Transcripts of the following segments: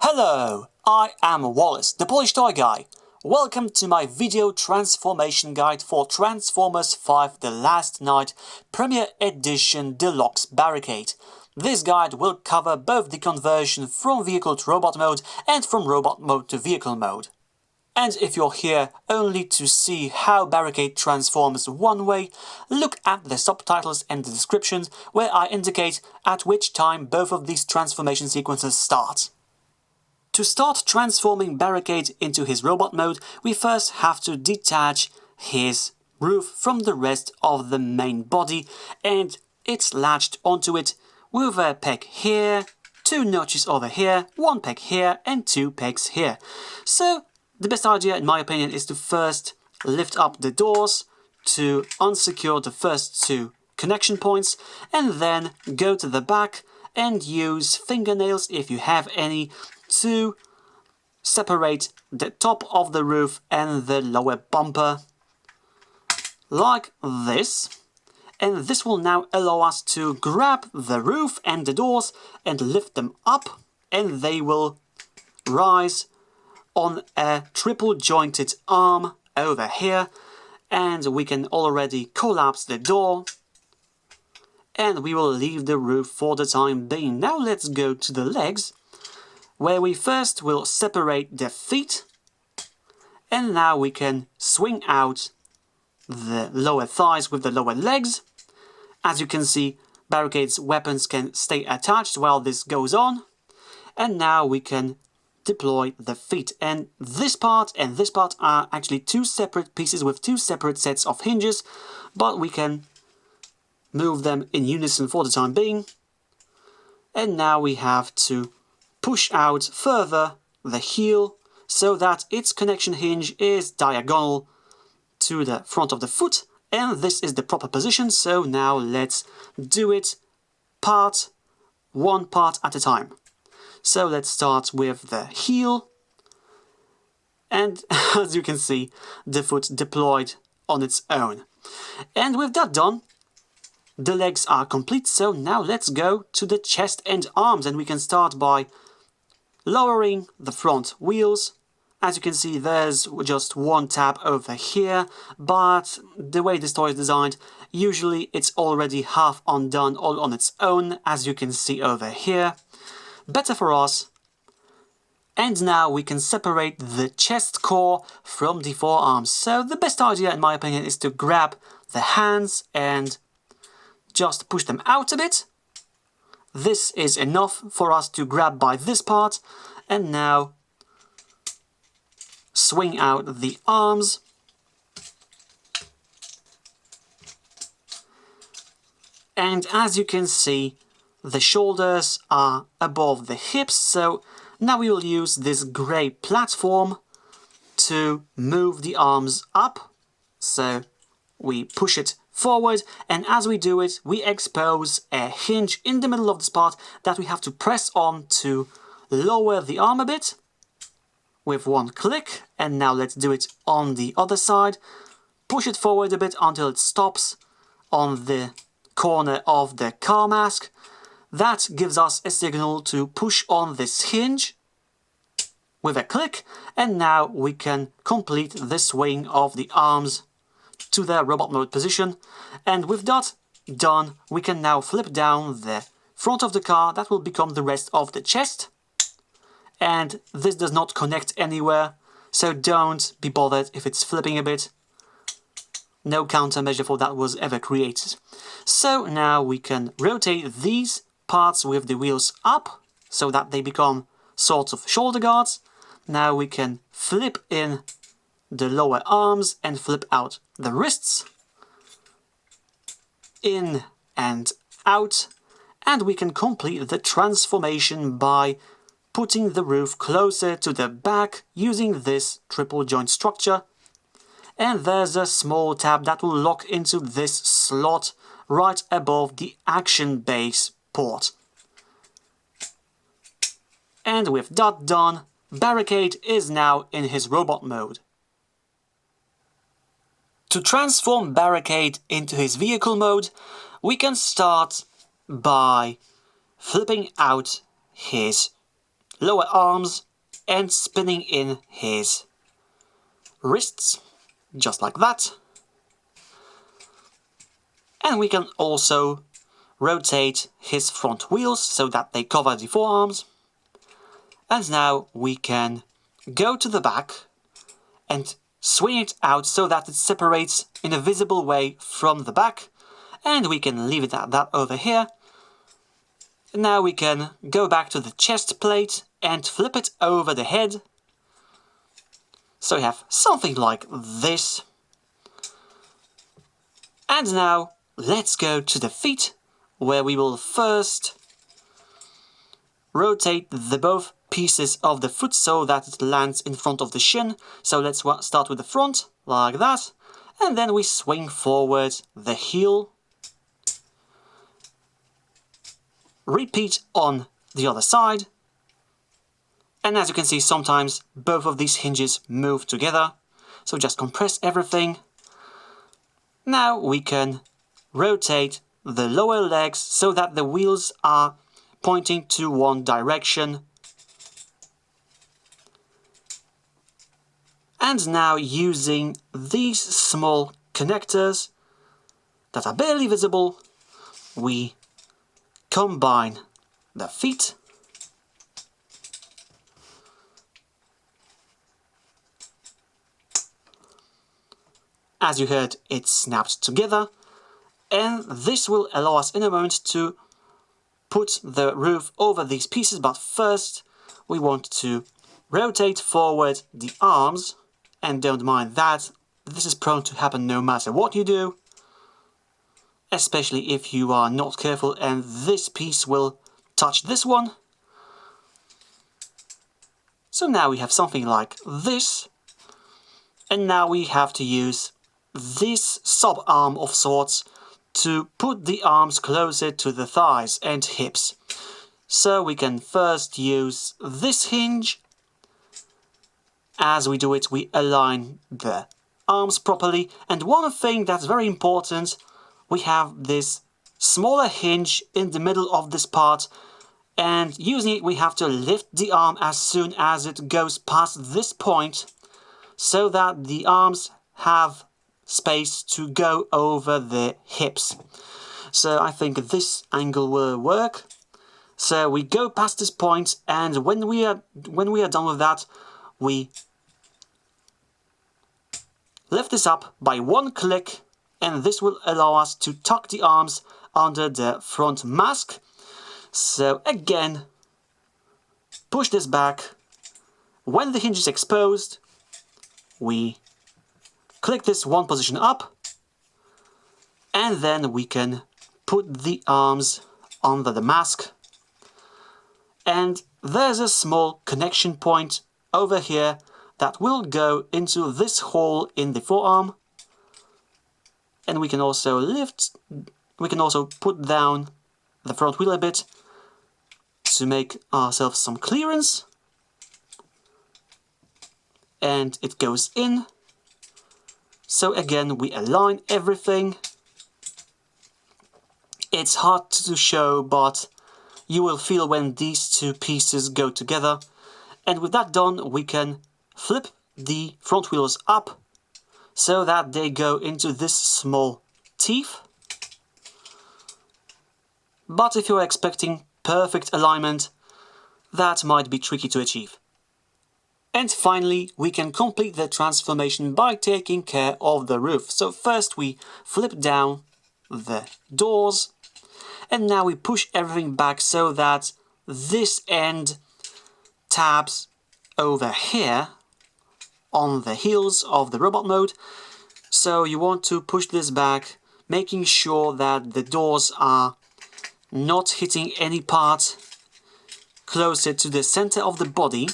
Hello, I am Wallace, the Polish Toy Guy. Welcome to my video transformation guide for Transformers 5 The Last Night Premier Edition Deluxe Barricade. This guide will cover both the conversion from vehicle to robot mode and from robot mode to vehicle mode. And if you're here only to see how Barricade transforms one way, look at the subtitles and the descriptions where I indicate at which time both of these transformation sequences start. To start transforming Barricade into his robot mode, we first have to detach his roof from the rest of the main body, and it's latched onto it with a peg here, two notches over here, one peg here and two pegs here. So the best idea in my opinion is to first lift up the doors to unsecure the first two connection points and then go to the back and use fingernails, if you have any, to separate the top of the roof and the lower bumper like this. And this will now allow us to grab the roof and the doors and lift them up, and they will rise on a triple jointed arm over here, and we can already collapse the door and we will leave the roof for the time being. Now let's go to the legs, where we first will separate the feet, and now we can swing out the lower thighs with the lower legs. As you can see, Barricade's weapons can stay attached while this goes on, and now we can deploy the feet. And this part are actually two separate pieces with two separate sets of hinges, but we can move them in unison for the time being. And now we have to push out further the heel so that its connection hinge is diagonal to the front of the foot, and this is the proper position. So now let's do it one part at a time. So let's start with the heel, and as you can see, the foot deployed on its own. And with that done, the legs are complete. So now let's go to the chest and arms, and we can start by lowering the front wheels. As you can see, there's just one tab over here, but the way this toy is designed, usually it's already half undone all on its own, as you can see over here. Better for us. And now we can separate the chest core from the forearms. So the best idea in my opinion is to grab the hands and just push them out a bit. This is enough for us to grab by this part, and now swing out the arms. And as you can see, the shoulders are above the hips, so now we will use this grey platform to move the arms up. So we push it forward, and as we do it, we expose a hinge in the middle of this part that we have to press on to lower the arm a bit with one click. And now let's do it on the other side. Push it forward a bit until it stops on the corner of the car mask. That gives us a signal to push on this hinge with a click, and now we can complete the swing of the arms to their robot mode position. And with that done, we can now flip down the front of the car. That will become the rest of the chest, and this does not connect anywhere, so don't be bothered if it's flipping a bit. No countermeasure for that was ever created. So now we can rotate these parts with the wheels up so that they become sort of shoulder guards. Now we can flip in the lower arms and flip out the wrists, in and out, and we can complete the transformation by putting the roof closer to the back using this triple joint structure. And there's a small tab that will lock into this slot right above the action base port. And with that done, Barricade is now in his robot mode. To transform Barricade into his vehicle mode, we can start by flipping out his lower arms and spinning in his wrists, just like that. And we can also rotate his front wheels so that they cover the forearms. And now we can go to the back and swing it out so that it separates in a visible way from the back. And we can leave it at that over here. And now we can go back to the chest plate and flip it over the head. So we have something like this. And now let's go to the feet, where we will first rotate the both pieces of the foot so that it lands in front of the shin. So let's start with the front, like that. And then we swing forward the heel. Repeat on the other side. And as you can see, sometimes both of these hinges move together. So just compress everything. Now we can rotate the lower legs so that the wheels are pointing to one direction. And now using these small connectors that are barely visible, we combine the feet. As you heard, it snapped together, and this will allow us in a moment to put the roof over these pieces, but first we want to rotate forward the arms, and don't mind that, this is prone to happen no matter what you do, especially if you are not careful and this piece will touch this one. So now we have something like this, and now we have to use this sub-arm of sorts to put the arms closer to the thighs and hips. So we can first use this hinge. As we do it, we align the arms properly. And one thing that's very important, we have this smaller hinge in the middle of this part, and using it we have to lift the arm as soon as it goes past this point so that the arms have space to go over the hips. So I think this angle will work. So we go past this point, and when we are done with that, we lift this up by one click, and this will allow us to tuck the arms under the front mask. So again, push this back. When the hinge is exposed, we click this one position up, and then we can put the arms under the mask. And there's a small connection point over here that will go into this hole in the forearm. And we can also put down the front wheel a bit to make ourselves some clearance. And it goes in. So again, we align everything. It's hard to show, but you will feel when these two pieces go together. And with that done, we can flip the front wheels up so that they go into this small teeth. But if you're expecting perfect alignment, that might be tricky to achieve. And finally, we can complete the transformation by taking care of the roof. So first we flip down the doors, and now we push everything back so that this end tabs over here on the heels of the robot mode. So you want to push this back, making sure that the doors are not hitting any part closer to the center of the body.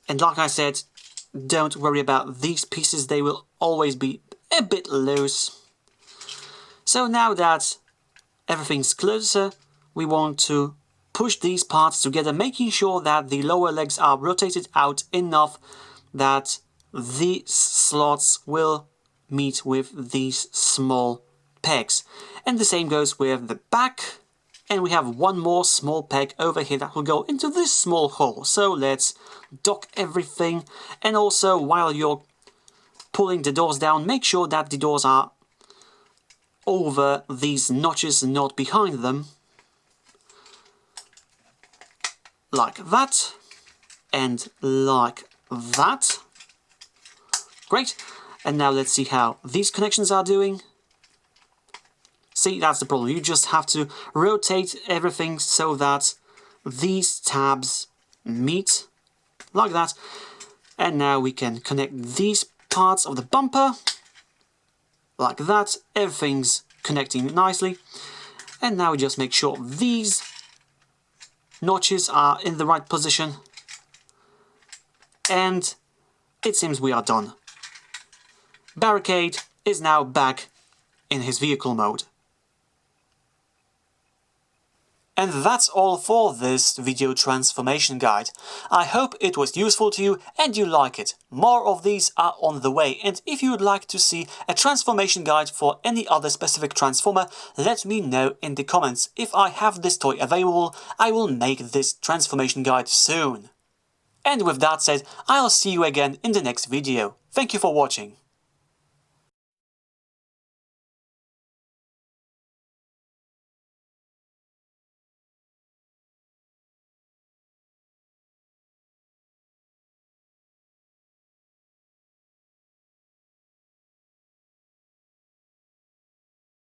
And like I said, don't worry about these pieces, they will always be a bit loose. So now that everything's closer, we want to push these parts together, making sure that the lower legs are rotated out enough that these slots will meet with these small pegs. And the same goes with the back. And we have one more small peg over here that will go into this small hole. So let's dock everything. And also, while you're pulling the doors down, make sure that the doors are over these notches and not behind them. Like that. And like that. Great. And now let's see how these connections are doing. See, that's the problem. You just have to rotate everything so that these tabs meet, like that. And now we can connect these parts of the bumper, like that. Everything's connecting nicely. And now we just make sure these notches are in the right position. And it seems we are done. Barricade is now back in his vehicle mode. And that's all for this video transformation guide. I hope it was useful to you and you like it. More of these are on the way, and if you would like to see a transformation guide for any other specific transformer, let me know in the comments. If I have this toy available, I will make this transformation guide soon. And with that said, I'll see you again in the next video. Thank you for watching.